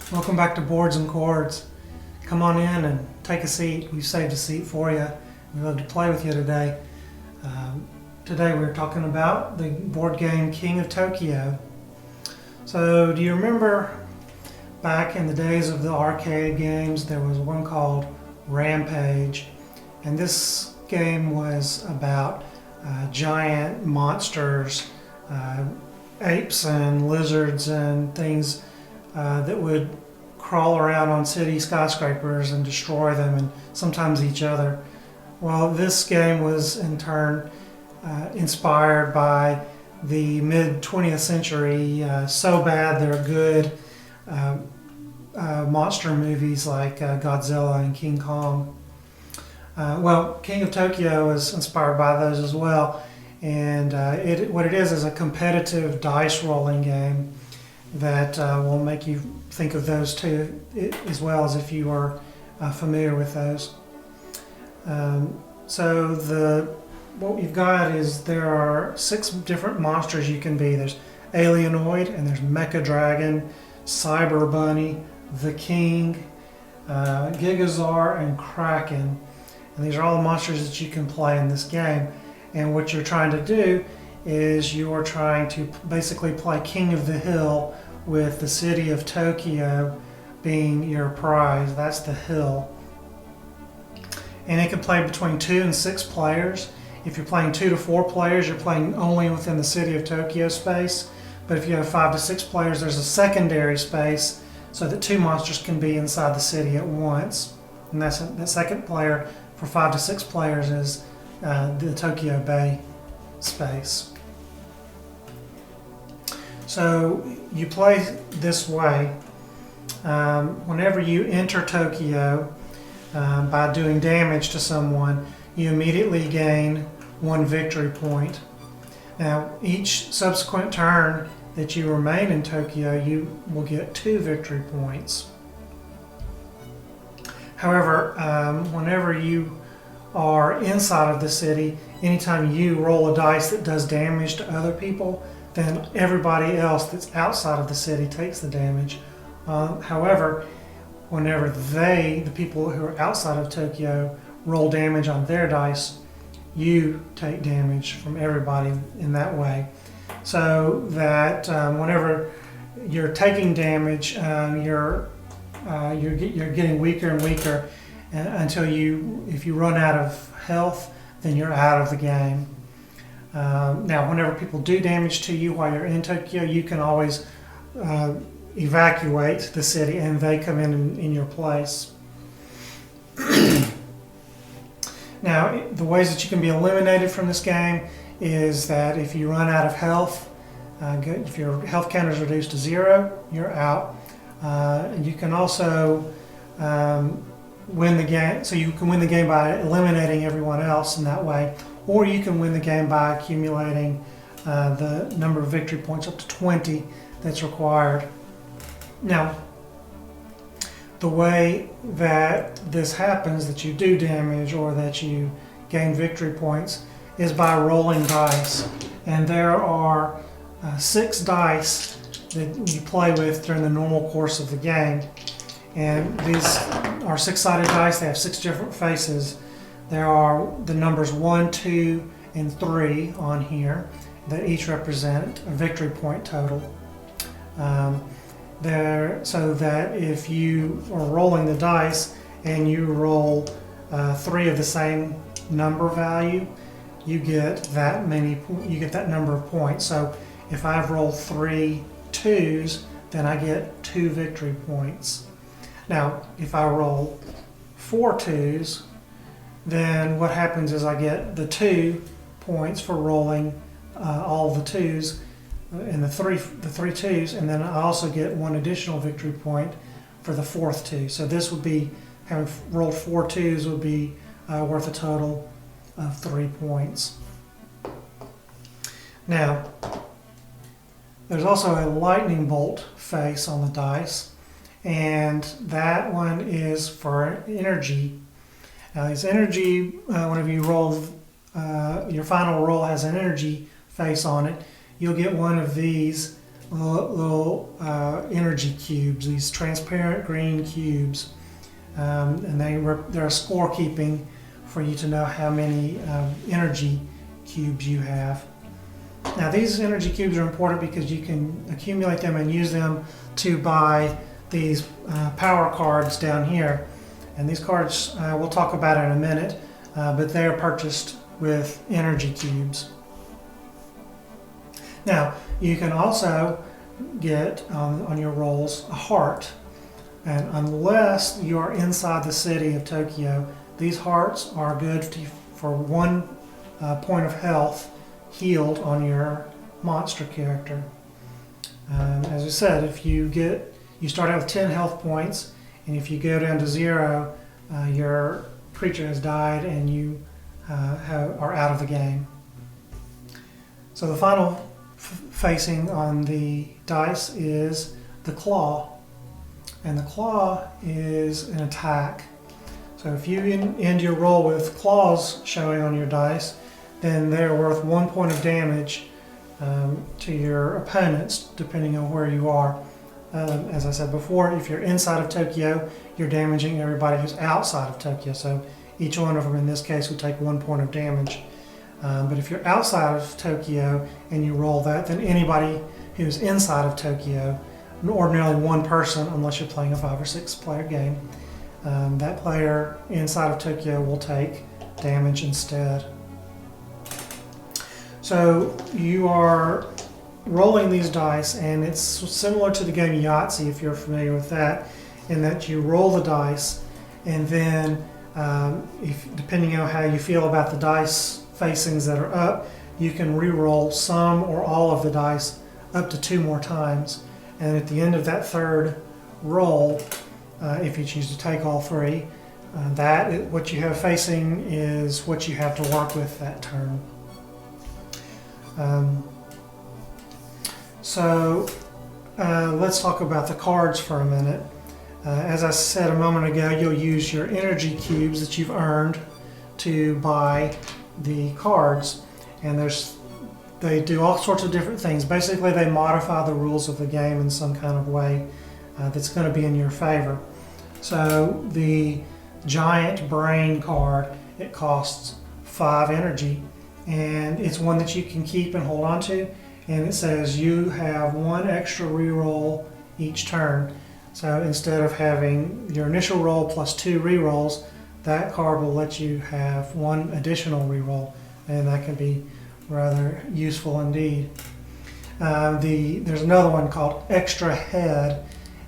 Welcome back to Boards and Chords. Come on in and take a seat. We've saved a seat for you. We'd love to play with you today. Today we're talking about the board game King of Tokyo. So do you remember back in the days of the arcade games, there was one called Rampage, and this game was about giant monsters, apes and lizards and things that would crawl around on city skyscrapers and destroy them, and sometimes each other. Well, this game was in turn inspired by the mid-20th century so bad they're good monster movies like Godzilla and King Kong. Well, King of Tokyo is inspired by those as well, and what it is a competitive dice rolling game that will make you think of those two as well, as if you are familiar with those. What we've got is there are 6 different monsters you can be. There's Alienoid, and there's Mecha Dragon, Cyber Bunny, the King, Gigazar, and Kraken. And these are all the monsters that you can play in this game. And what you're trying to do is you are trying to basically play King of the Hill, with the city of Tokyo being your prize. That's the hill. And it can play between 2 and 6 players. If you're playing 2 to 4 players, you're playing only within the city of Tokyo space. But if you have 5 to 6 players, there's a secondary space so that 2 monsters can be inside the city at once. And that's the second player for 5 to 6 players is the Tokyo Bay space. So you play this way. Whenever you enter Tokyo by doing damage to someone, you immediately gain 1 victory point. Now, each subsequent turn that you remain in Tokyo, you will get 2 victory points. However, whenever you are inside of the city, anytime you roll a dice that does damage to other people, then everybody else that's outside of the city takes the damage. However, whenever the people who are outside of Tokyo, roll damage on their dice, you take damage from everybody in that way. So that whenever you're taking damage, you're getting weaker and weaker until if you run out of health, then you're out of the game. Now, whenever people do damage to you while you're in Tokyo, you can always evacuate the city and they come in your place. Now, the ways that you can be eliminated from this game is that if you run out of health, if your health counter is reduced to 0, you're out. You can also win the game, so you can win the game by eliminating everyone else in that way. Or you can win the game by accumulating the number of victory points up to 20 that's required. Now, the way that this happens, that you do damage or that you gain victory points, is by rolling dice. And there are 6 dice that you play with during the normal course of the game. And these are 6-sided dice. They have 6 different faces. There are the numbers 1, 2, and 3 on here that each represent a victory point total. So that if you are rolling the dice and you roll 3 of the same number value, you get that number of points. So if I've rolled 3 2s, then I get 2 victory points. Now, if I roll 4 2s, then what happens is I get the 2 points for rolling all the 2s and the three 2s, and then I also get 1 additional victory point for the 4th 2. So this would be, having rolled 4 2s would be worth a total of 3 points. Now, there's also a lightning bolt face on the dice, and that one is for energy. Now, this energy, whenever you roll, your final roll has an energy face on it. You'll get one of these little energy cubes, these transparent green cubes, and they're scorekeeping for you to know how many energy cubes you have. Now these energy cubes are important because you can accumulate them and use them to buy these power cards down here. And these cards we'll talk about in a minute, but they are purchased with energy cubes. Now you can also get on your rolls a heart, and unless you are inside the city of Tokyo, these hearts are good for 1 point of health healed on your monster character. As I said, if you start out with 10 health points, and if you go down to 0, your creature has died and you are out of the game. So the final facing on the dice is the claw, and the claw is an attack. So if you end your roll with claws showing on your dice, then they're worth 1 point of damage to your opponents, depending on where you are. As I said before, if you're inside of Tokyo, you're damaging everybody who's outside of Tokyo. So each one of them in this case would take 1 point of damage. But if you're outside of Tokyo and you roll that, then anybody who's inside of Tokyo, ordinarily one person, unless you're playing a 5 or 6 player game, that player inside of Tokyo will take damage instead. So you are rolling these dice, and it's similar to the game Yahtzee, if you're familiar with that, in that you roll the dice, and then depending on how you feel about the dice facings that are up, you can re-roll some or all of the dice up to 2 more times. And at the end of that third roll, if you choose to take all 3, what you have facing is what you have to work with that turn. Let's talk about the cards for a minute. As I said a moment ago, you'll use your energy cubes that you've earned to buy the cards, and they do all sorts of different things. Basically, they modify the rules of the game in some kind of way that's going to be in your favor. So the giant brain card, it costs 5 energy, and it's one that you can keep and hold on to, and it says you have 1 extra reroll each turn. So instead of having your initial roll plus 2 rerolls, that card will let you have 1 additional reroll, and that can be rather useful indeed. There's another one called Extra Head,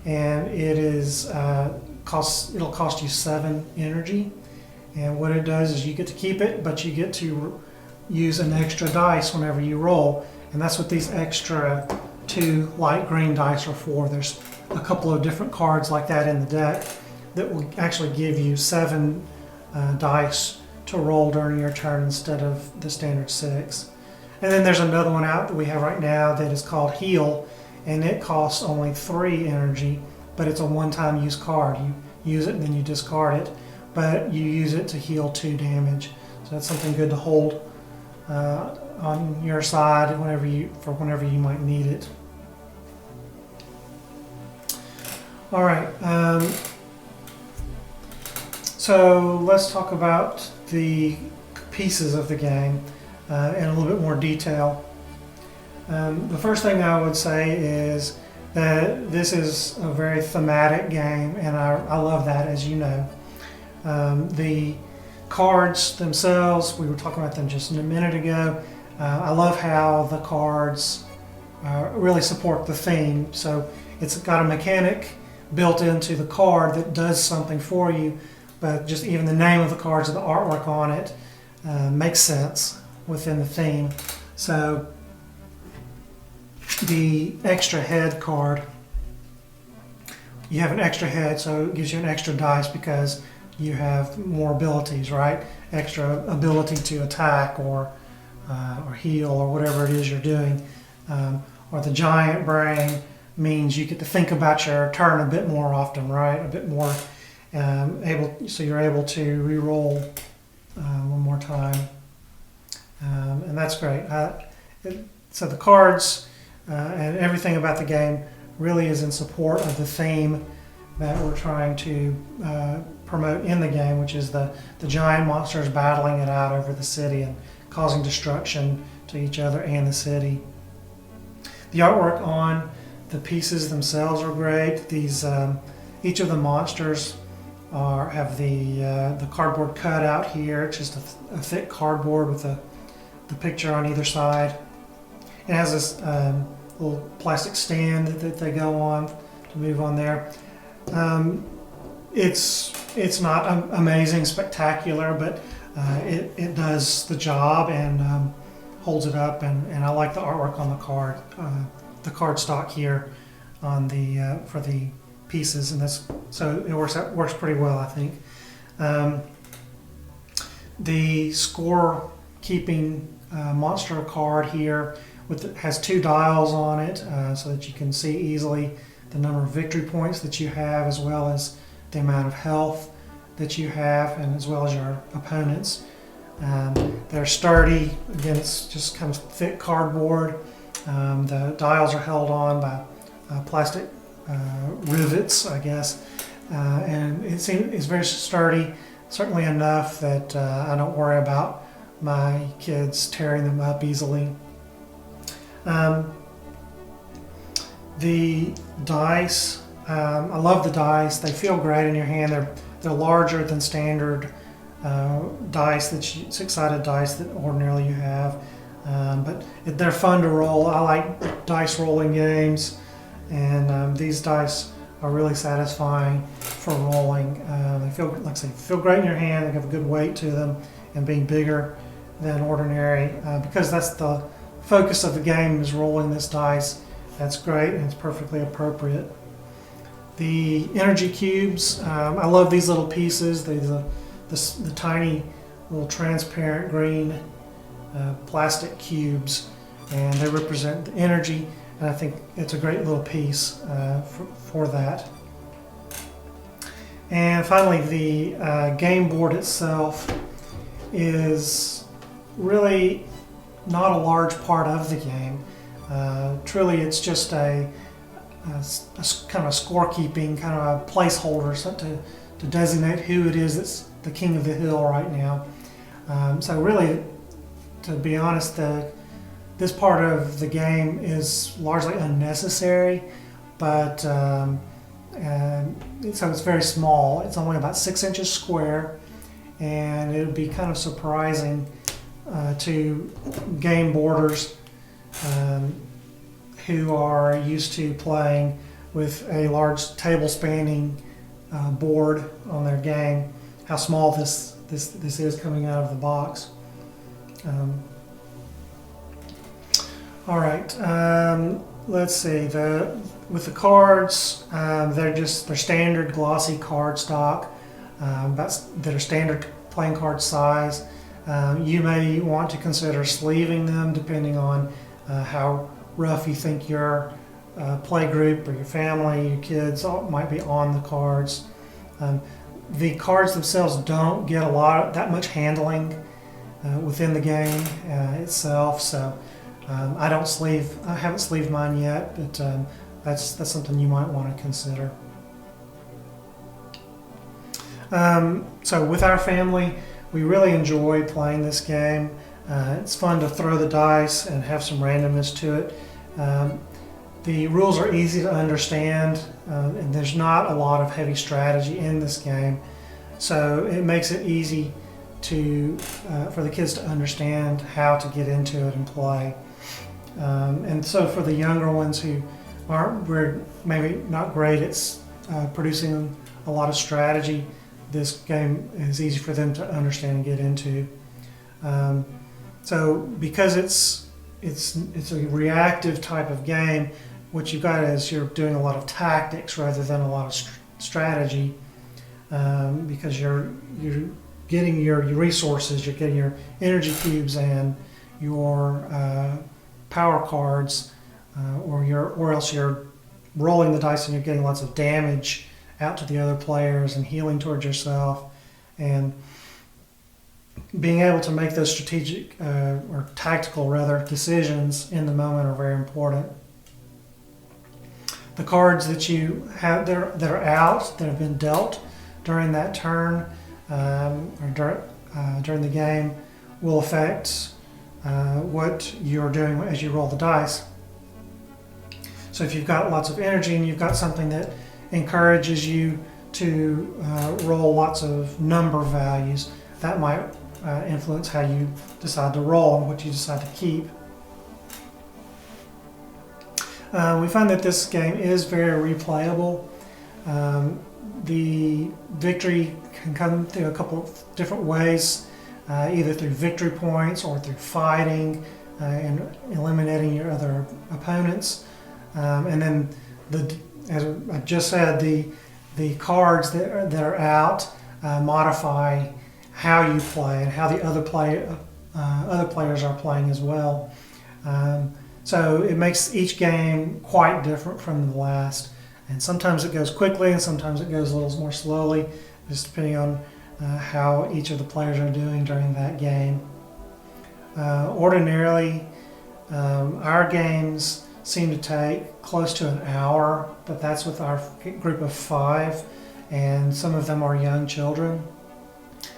and it'll cost you 7 energy. And what it does is you get to keep it, but you get to use an extra dice whenever you roll, and that's what these extra 2 light green dice are for. There's a couple of different cards like that in the deck that will actually give you 7 dice to roll during your turn instead of the standard 6. And then there's another one out that we have right now that is called Heal, and it costs only 3 energy, but it's a one-time use card. You use it and then you discard it, but you use it to heal 2 damage. So that's something good to hold on your side whenever you might need it. All right, so let's talk about the pieces of the game in a little bit more detail. The first thing I would say is that this is a very thematic game, and I love that, as you know. The cards themselves, we were talking about them just a minute ago. I love how the cards really support the theme. So it's got a mechanic built into the card that does something for you, but just even the name of the cards and the artwork on it makes sense within the theme. So the extra head card, you have an extra head, so it gives you an extra dice because you have more abilities, right? Extra ability to attack or heal or whatever it is you're doing. Or the giant brain means you get to think about your turn a bit more often, right? A bit more so you're able to re-roll one more time, and that's great. So the cards and everything about the game really is in support of the theme that we're trying to promote in the game, which is the giant monsters battling it out over the city and causing destruction to each other and the city. The artwork on the pieces themselves are great. These each of the monsters have the cardboard cutout here. It's just a thick cardboard with the picture on either side. It has this little plastic stand that they go on to move on there. It's not amazing, spectacular, but it does the job and holds it up. And I like the artwork on the card stock here on the for the pieces, and so it works pretty well, I think. The score keeping monster card here has 2 dials on it, so that you can see easily the number of victory points that you have, as well as the amount of health that you have, and as well as your opponents. They're sturdy. Again, it's just kind of thick cardboard. The dials are held on by plastic rivets, I guess, and it's very sturdy, certainly enough that I don't worry about my kids tearing them up easily. The dice, I love the dice. They feel great in your hand. They're larger than standard dice, six-sided dice that ordinarily you have, but they're fun to roll. I like dice rolling games, and these dice are really satisfying for rolling. They feel, like I say, feel great in your hand. They have a good weight to them, and being bigger than ordinary, because that's the focus of the game, is rolling this dice. That's great, and it's perfectly appropriate. The energy cubes, I love these little pieces. The tiny little transparent green plastic cubes, and they represent the energy, and I think it's a great little piece for that. And finally, the game board itself is really not a large part of the game. Truly, it's just a kind of scorekeeping, kind of a placeholder to designate who it is that's the king of the hill right now. So really, to be honest, this part of the game is largely unnecessary, but so it's very small. It's only about 6 inches square, and it would be kind of surprising to game boarders who are used to playing with a large table spanning board on their game, how small this is coming out of the box. All right, let's see. With the cards, they're standard glossy card stock that are standard playing card size. You may want to consider sleeving them depending on how rough you think your play group or your family, your kids might be on the cards. The cards themselves don't get that much handling within the game itself, so I haven't sleeved mine yet, but that's something you might want to consider. So with our family, we really enjoy playing this game. It's fun to throw the dice and have some randomness to it. The rules are easy to understand, and there's not a lot of heavy strategy in this game, so it makes it easy for the kids to understand how to get into it and play. And so for the younger ones who we're maybe not great at producing a lot of strategy, this game is easy for them to understand and get into. So because it's a reactive type of game, what you've got is you're doing a lot of tactics rather than a lot of strategy, because you're getting your resources, you're getting your energy cubes and your power cards, or else you're rolling the dice and you're getting lots of damage out to the other players and healing towards yourself, and being able to make those strategic or tactical rather decisions in the moment are very important. The cards that you have that are out, that have been dealt during that turn or during the game, will affect what you're doing as you roll the dice. So if you've got lots of energy and you've got something that encourages you to roll lots of number values, that might influence how you decide to roll and what you decide to keep. We find that this game is very replayable. The victory can come through a couple of different ways, either through victory points or through fighting and eliminating your other opponents. And then, as I just said, the cards that are out modify how you play and how the other players are playing as well. So it makes each game quite different from the last. And sometimes it goes quickly and sometimes it goes a little more slowly, just depending on how each of the players are doing during that game. Ordinarily, our games seem to take close to an hour, but that's with our group of 5, and some of them are young children.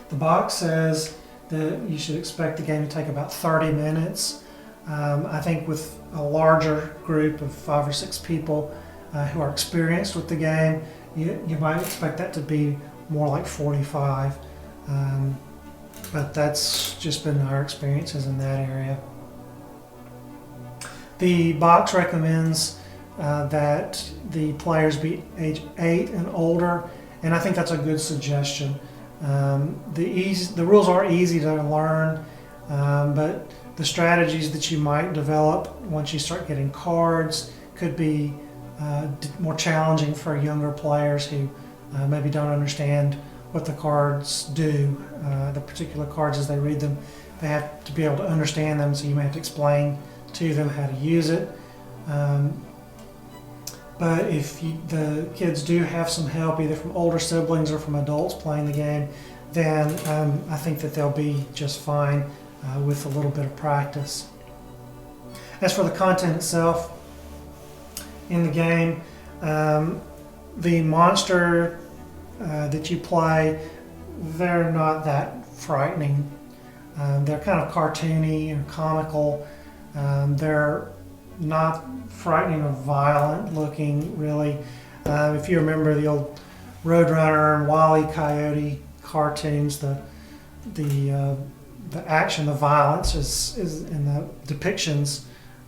The box says that you should expect the game to take about 30 minutes. I think with a larger group of 5 or 6 people who are experienced with the game, you might expect that to be more like 45. But that's just been our experiences in that area. The box recommends that the players be age 8 and older, and I think that's a good suggestion. The rules are easy to learn, but the strategies that you might develop once you start getting cards could be more challenging for younger players who maybe don't understand what the cards do, the particular cards as they read them. They have to be able to understand them, so you may have to explain to them how to use it. But if the kids do have some help, either from older siblings or from adults playing the game, then I think that they'll be just fine with a little bit of practice. As for the content itself, in the game, the monster that you play, they're not that frightening. They're kind of cartoony and comical. They're not frightening or violent looking, really. If you remember the old Roadrunner and Wile E. Coyote cartoons, the action, the violence is and the depictions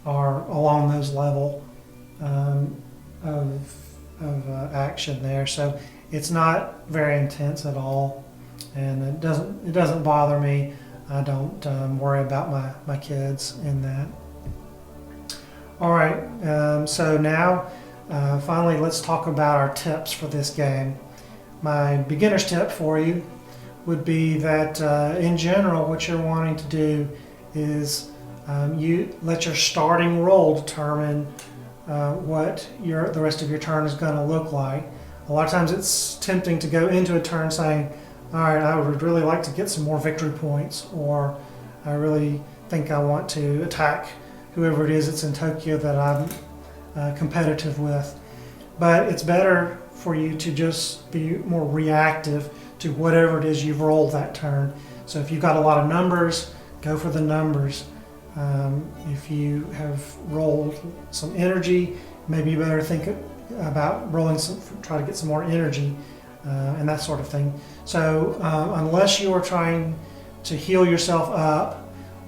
are along those level of action there. So it's not very intense at all, and it doesn't bother me. I don't worry about my kids in that. All right, so now finally let's talk about our tips for this game. My beginner's tip for you would be that in general what you're wanting to do is you let your starting roll determine what the rest of your turn is going to look like. A lot of times it's tempting to go into a turn saying, all right, I would really like to get some more victory points, or I really think I want to attack whoever it is that's in Tokyo that I'm competitive with. But it's better for you to just be more reactive to whatever it is you've rolled that turn. So if you've got a lot of numbers, go for the numbers. If you have rolled some energy, maybe you better think about rolling try to get some more energy and that sort of thing. So unless you are trying to heal yourself up,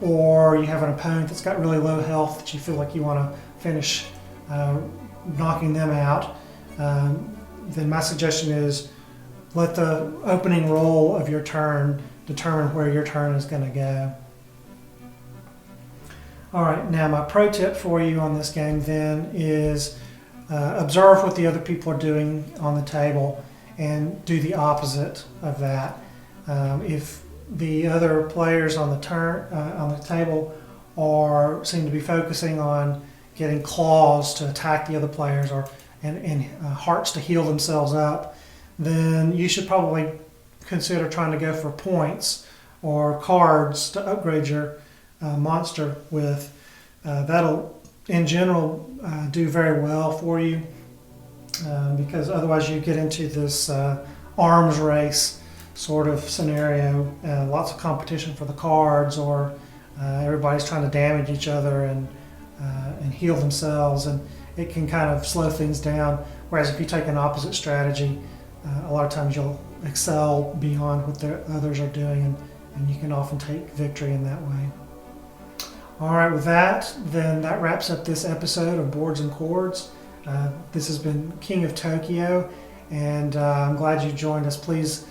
or you have an opponent that's got really low health that you feel like you want to finish knocking them out, then my suggestion is let the opening roll of your turn determine where your turn is going to go. All right, now my pro tip for you on this game then is observe what the other people are doing on the table and do the opposite of that. If the other players on the table seem to be focusing on getting claws to attack the other players and hearts to heal themselves up, then you should probably consider trying to go for points or cards to upgrade your monster with. That'll in general do very well for you. because otherwise you get into this arms race sort of scenario, lots of competition for the cards, or everybody's trying to damage each other and heal themselves, and it can kind of slow things down. Whereas if you take an opposite strategy, a lot of times you'll excel beyond what the others are doing, and you can often take victory in that way. All right, with that, then that wraps up this episode of Boards and Chords. This has been King of Tokyo, and I'm glad you joined us. Please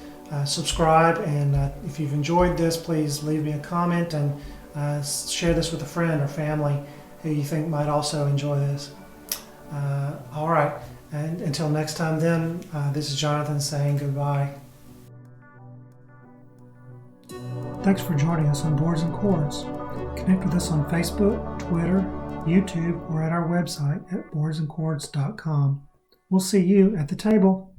subscribe, and if you've enjoyed this, please leave me a comment and share this with a friend or family who you think might also enjoy this. All right, and until next time then, this is Jonathan saying goodbye. Thanks for joining us on Boards and Chords. Connect with us on Facebook, Twitter, YouTube, or at our website at boardsandchords.com. We'll see you at the table.